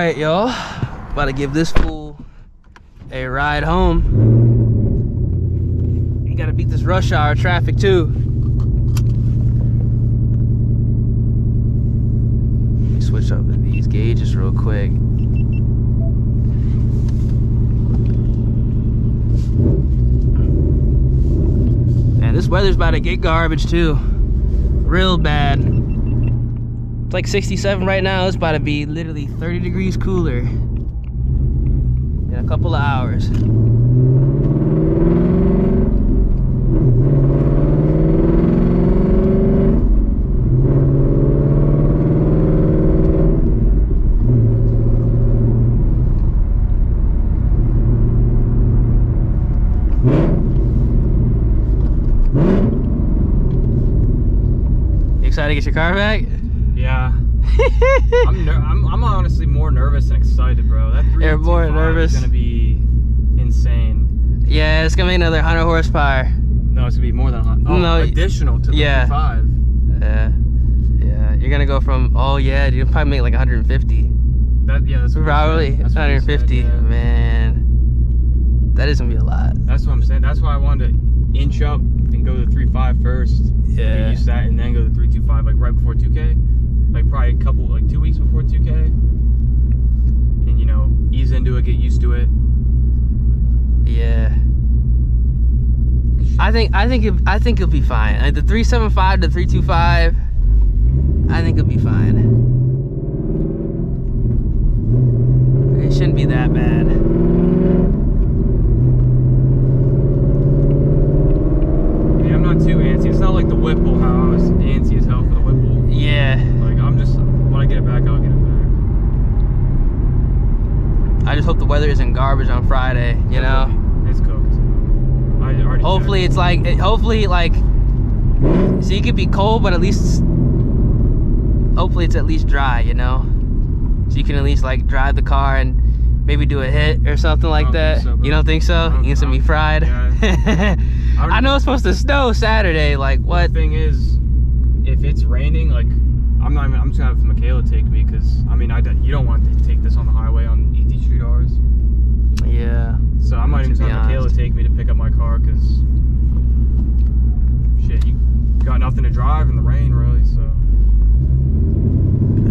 right, y'all. About to give this fool a ride home. You gotta beat this rush hour traffic too. Let me switch up these gauges real quick. And this weather's about to get garbage too. Real bad. It's like 67 right now. It's about to be literally 30 degrees cooler in a couple of hours. You excited to get your car back? Yeah. I'm honestly more nervous than excited, bro. That 325 is gonna be insane. Yeah, it's gonna be another 100 horsepower. No, it's gonna be more than 100. Oh, no, additional to the 5. Yeah. Yeah, you're gonna go from, oh yeah, you'll probably make like 150. That's probably 150. Said, yeah. Man, that is gonna be a lot. That's what I'm saying. That's why I wanted to inch up and go to 3.5 first. Yeah. Get used to that, and then go to 3.25 like right before 2K. Like probably a couple, like 2 weeks before 2K, and you know, ease into it, get used to it. Yeah, I think it'll be fine. Like the 375 to 325, I think it'll be fine. It shouldn't be that bad. Yeah, I'm not too antsy. It's not like the Whipple, how I was antsy as hell for the Whipple. Yeah. I'm just, when I get it back, I'll get it back. I just hope the weather isn't garbage on Friday, you know? It's cooked. I already hopefully checked. it's like, so you could be cold, but at least, hopefully it's at least dry, you know? So you can at least like drive the car and maybe do a hit or something like that. So, you don't think so? You can send me fried? Yeah. I know it's supposed to snow Saturday, like what? The thing is, if it's raining, like, I'm just gonna have Michaela take me, because I mean, you don't want to take this on the highway on ET Street R's. Yeah. So I might even have Michaela take me to pick up my car, because shit, you got nothing to drive in the rain, really. So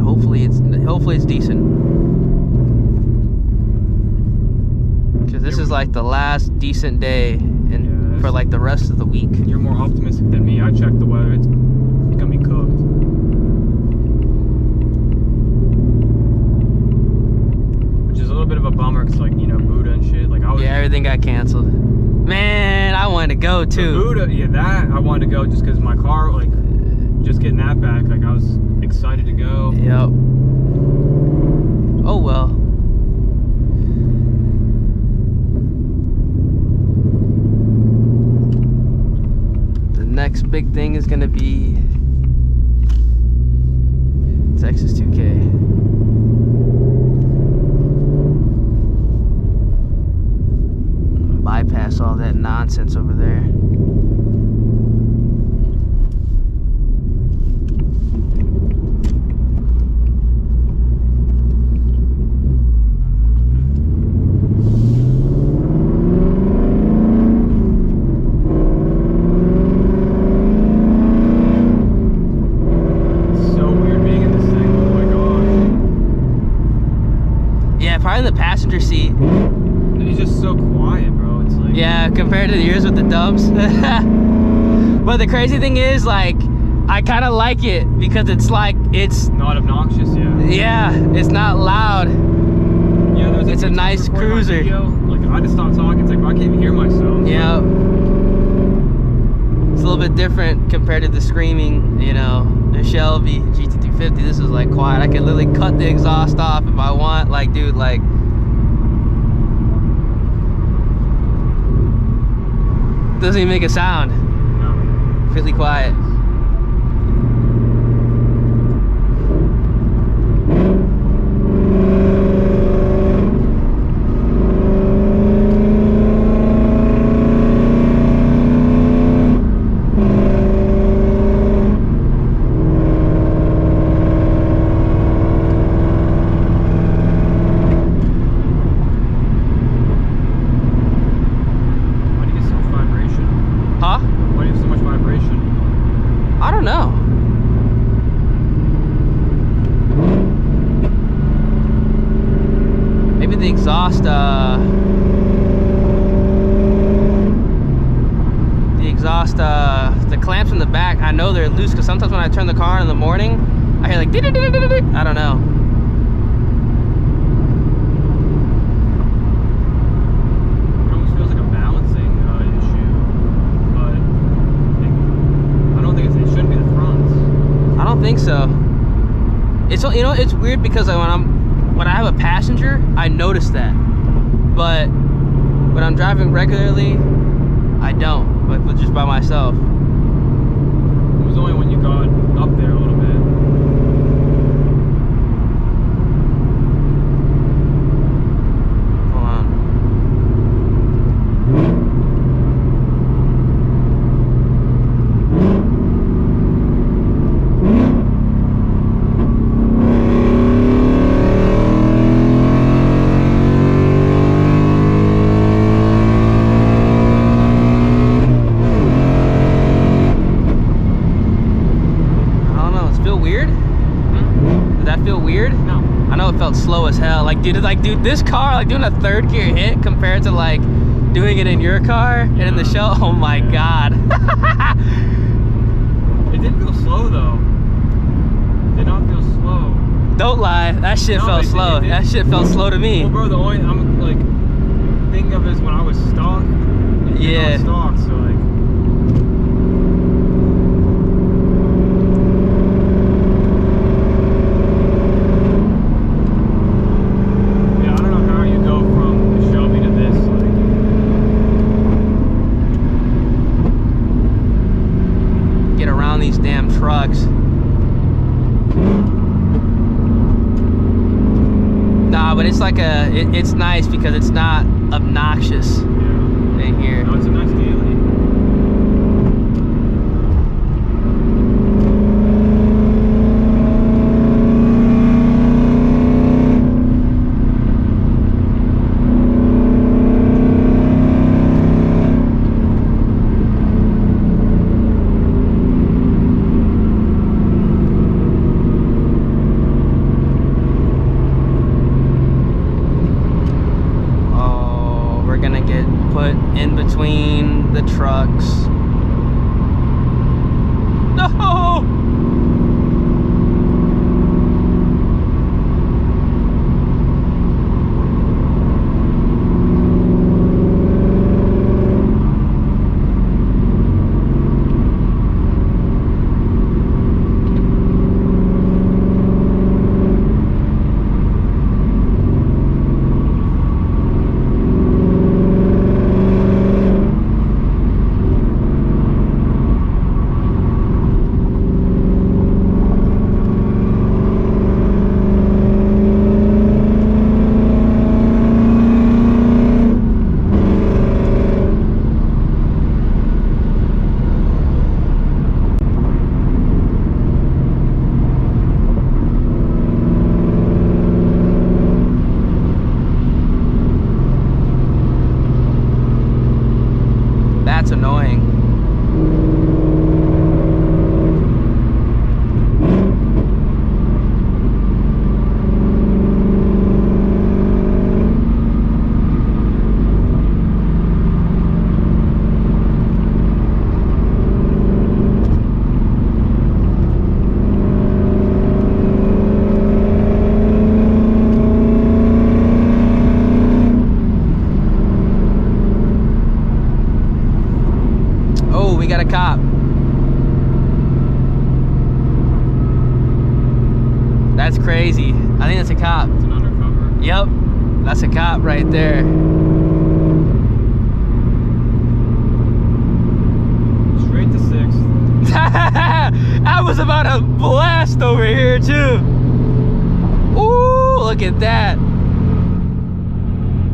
hopefully it's decent, because this is like the last decent day, and for like the rest of the week. You're more optimistic than me. I checked the weather. It's gonna be cooked. Which is a little bit of a bummer, because like, you know, Buddha and shit. Like everything got canceled. Man, I wanted to go too. Buddha, yeah, that I wanted to go just because my car, like, just getting that back, like I was excited to go. Yep. Oh well. Next big thing is gonna be Texas 2K. Bypass all that nonsense over there. Probably in the passenger seat. It's just so quiet, bro. It's like, yeah, compared to yours with the dubs. But the crazy thing is, like, I kind of like it because it's like, it's not obnoxious. Yeah, it's not loud. Yeah, it's a nice cruiser. Like, I just stopped talking. It's like, I can't even hear myself. Yeah. It's a little bit different compared to the screaming, you know, the Shelby GT350. This is like quiet. I can literally cut the exhaust off if I want. Like, dude, like, doesn't even make a sound. No. Completely quiet. exhaust, the clamps in the back, I know they're loose because sometimes when I turn the car on in the morning, I hear like, I don't know. It almost feels like a balancing issue, but I don't think it shouldn't be the fronts. I don't think so. It's, you know, it's weird because when I have a passenger, I notice that, but when I'm driving regularly, I don't, like just by myself. It was only when you got up there a little bit. Hold on. Slow as hell. Like dude, this car, like doing a third gear hit compared to like doing it in your car and in the show. Oh my god. It didn't feel slow though. It did not feel slow. Don't lie. That shit felt slow. That shit felt slow to me. Well, bro, the only I'm like thinking of is when I was stock. Yeah. Stock, so like. These damn trucks. Nah, but it's like it's nice because it's not obnoxious. Yeah. In here. No, it's a nice daily. In between the trucks. No! That's annoying. We got a cop. That's crazy. I think that's a cop. It's an undercover. Yep, that's a cop right there. Straight to 6th. I was about to blast over here too. Ooh, look at that.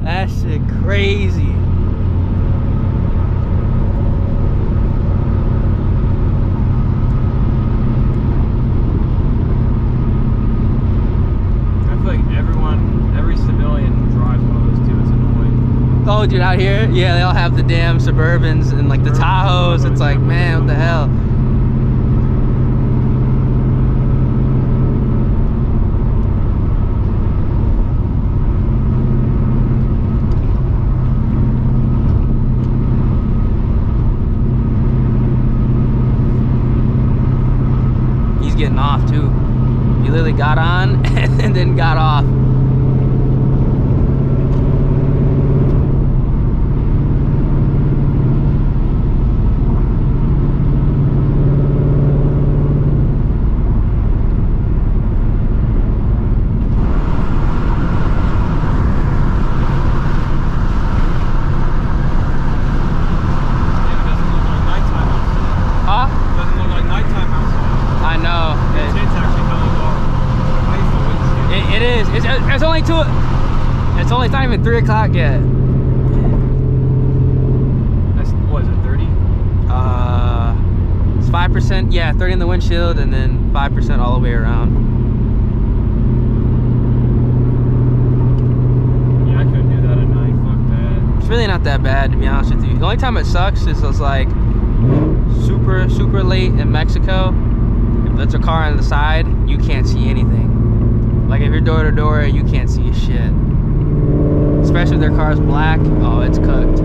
That shit crazy. Every civilian drives one of those too. It's annoying. Oh, dude, out here, yeah, they all have the damn Suburbans and like the Tahoes. It's like, man, what the hell? getting off too. He literally got on and then got off. It's only not even 3 o'clock yet. That's, what is it, 30? It's 5%, yeah, 30 in the windshield and then 5% all the way around. Yeah, I couldn't do that at night, fuck that. It's really not that bad, to be honest with you. The only time it sucks is it's like super late in Mexico. If there's a car on the side, you can't see anything. Like if you're door to door, you can't see a shit. Especially if their car's black, oh, it's cooked.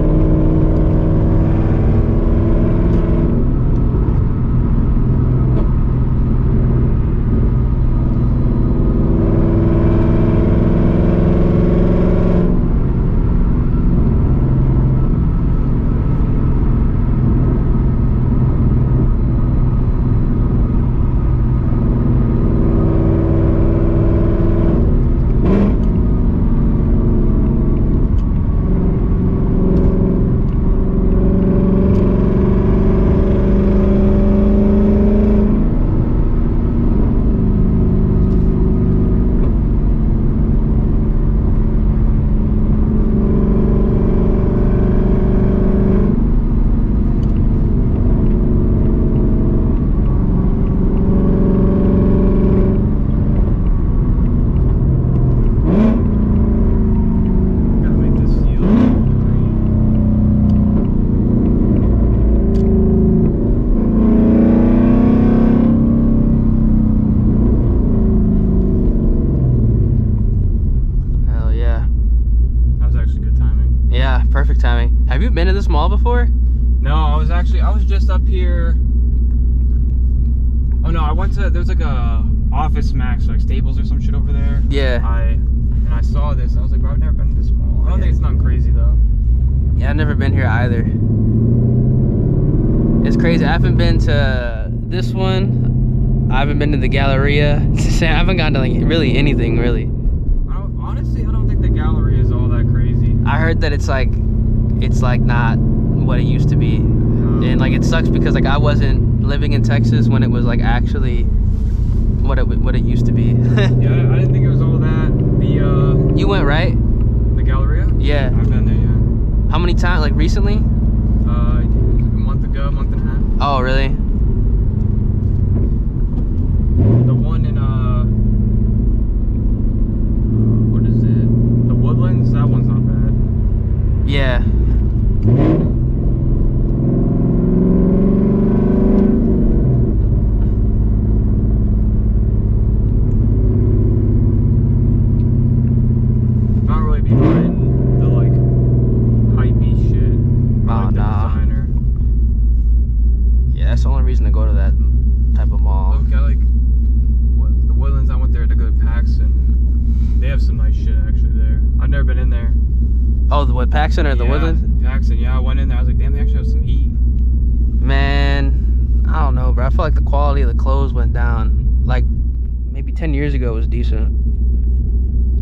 Perfect timing. Have you been to this mall before? No, I was just up here. Oh no, I went to, there's like a Office Max, like Staples or some shit over there. Yeah. And I saw this, I was like, bro, I've never been to this mall. I don't think it's nothing crazy though. Yeah, I've never been here either. It's crazy. I haven't been to this one. I haven't been to the Galleria. I haven't gone to like really anything really. Honestly, I don't think the Galleria is all that crazy. I heard that it's like not what it used to be, and like it sucks because like I wasn't living in Texas when it was like actually what it used to be. Yeah, I didn't think it was all that. You went, right? The Galleria? Yeah. I've been there, yeah. How many times? Like recently? A month ago, a month and a half. Oh, really? The one in what is it? The Woodlands. That one's not bad. Yeah. Not really be buying the like hypey shit. Oh, like the nah. designer. Yeah, that's the only reason to go to that type of mall. Okay, like the Woodlands. I went there to go to PAX, and they have some nice shit actually there. I've never been in there. Oh, the what, Paxton or the Woodlands? Paxton, yeah. I went in there. I was like, damn, they actually have some heat. Man, I don't know, bro. I feel like the quality of the clothes went down. Like maybe 10 years ago it was decent.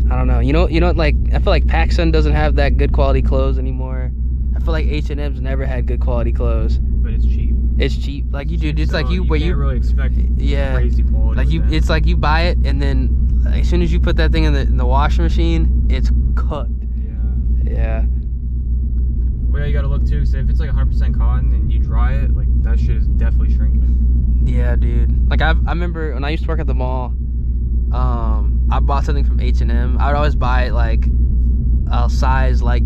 I don't know. You know, like I feel like Paxton doesn't have that good quality clothes anymore. I feel like H&M's never had good quality clothes. But it's cheap. It's cheap. Like you do, it's So like you can't really expect crazy quality. Like with that. it's like you buy it and then as soon as you put that thing in the washing machine, it's cooked. Yeah. Well, yeah, you gotta look too. So if it's like 100% cotton and you dry it, like that shit is definitely shrinking. Yeah, dude. Like I remember when I used to work at the mall, I bought something from H&M. I would always buy it like a size like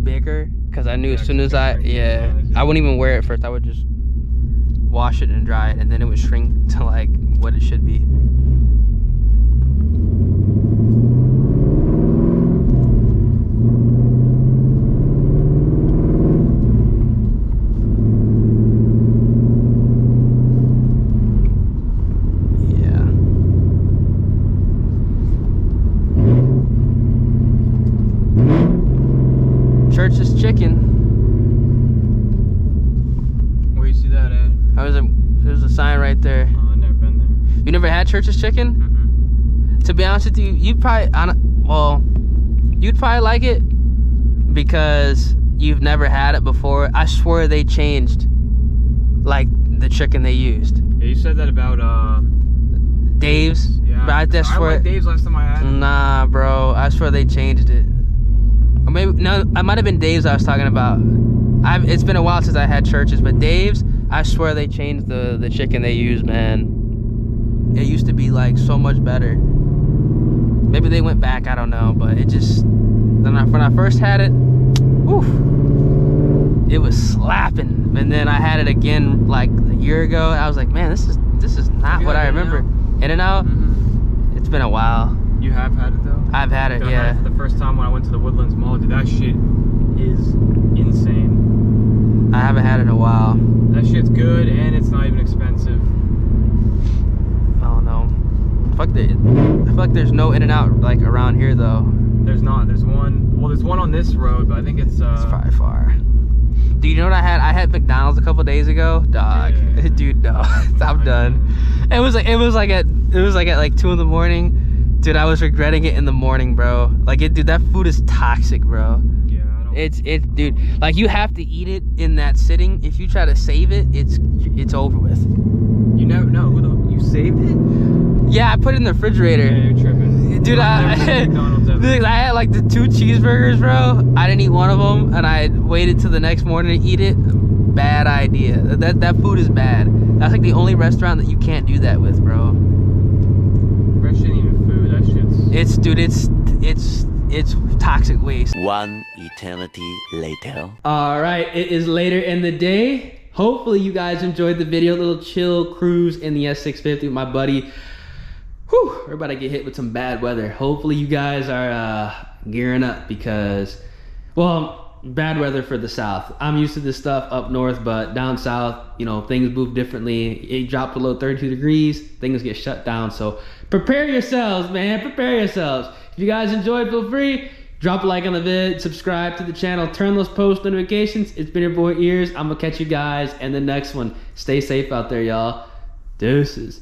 bigger because I knew as soon as I wouldn't even wear it first. I would just wash it and dry it, and then it would shrink to like what it should be. Yeah. You never had Church's chicken? Mm-mm. To be honest with you, you'd probably like it because you've never had it before. I swear they changed like the chicken they used. Yeah, you said that about Dave's. Yeah, But I swear, liked Dave's last time I had it. nah, bro. I swear they changed it. Or maybe no, it might have been Dave's I was talking about. It's been a while since I had Church's, but Dave's, I swear they changed the chicken they use, man. It used to be like so much better. Maybe they went back, I don't know, but it just, when I first had it, woof, it was slapping. And then I had it again like a year ago. I was like, man, this is not what I remember. In-N-Out? Mm-hmm. It's been a while. You have had it though? I've had it, Dude, yeah. I had it for the first time when I went to the Woodlands Mall. Dude, that shit is insane. I haven't had it in a while. That shit's good and it's not even expensive. I don't know. I feel like there's no In-N-Out like around here though. There's not. There's one. Well, there's one on this road, but I think it's probably far. Do you know what I had? I had McDonald's a couple days ago, dog. Yeah. Dude, no, I'm done. It was like at like 2 in the morning, dude. I was regretting it in the morning, bro. Like dude, that food is toxic, bro. Yeah, I don't. It's dude. Like you have to eat it in that sitting. If you try to save it, it's over with. You never know. You saved it? Yeah, I put it in the refrigerator. Yeah, you're tripping. Dude, I had like the 2 cheeseburgers, bro. I didn't eat one of them, and I waited till the next morning to eat it. Bad idea. That food is bad. That's like the only restaurant that you can't do that with, bro. That shit ain't even food. That shit's. It's toxic waste. One eternity later. All right, it is later in the day. Hopefully you guys enjoyed the video. A little chill cruise in the S650 with my buddy. Whew, we're about to get hit with some bad weather. Hopefully you guys are gearing up because, well, bad weather for the south. I'm used to this stuff up north, but down south, you know, things move differently. It dropped below 32 degrees, things get shut down. So prepare yourselves, man, prepare yourselves. If you guys enjoyed, feel free, drop a like on the vid, subscribe to the channel, turn those post notifications. It's been your boy Ears. I'm gonna catch you guys in the next one. Stay safe out there, y'all. Deuces.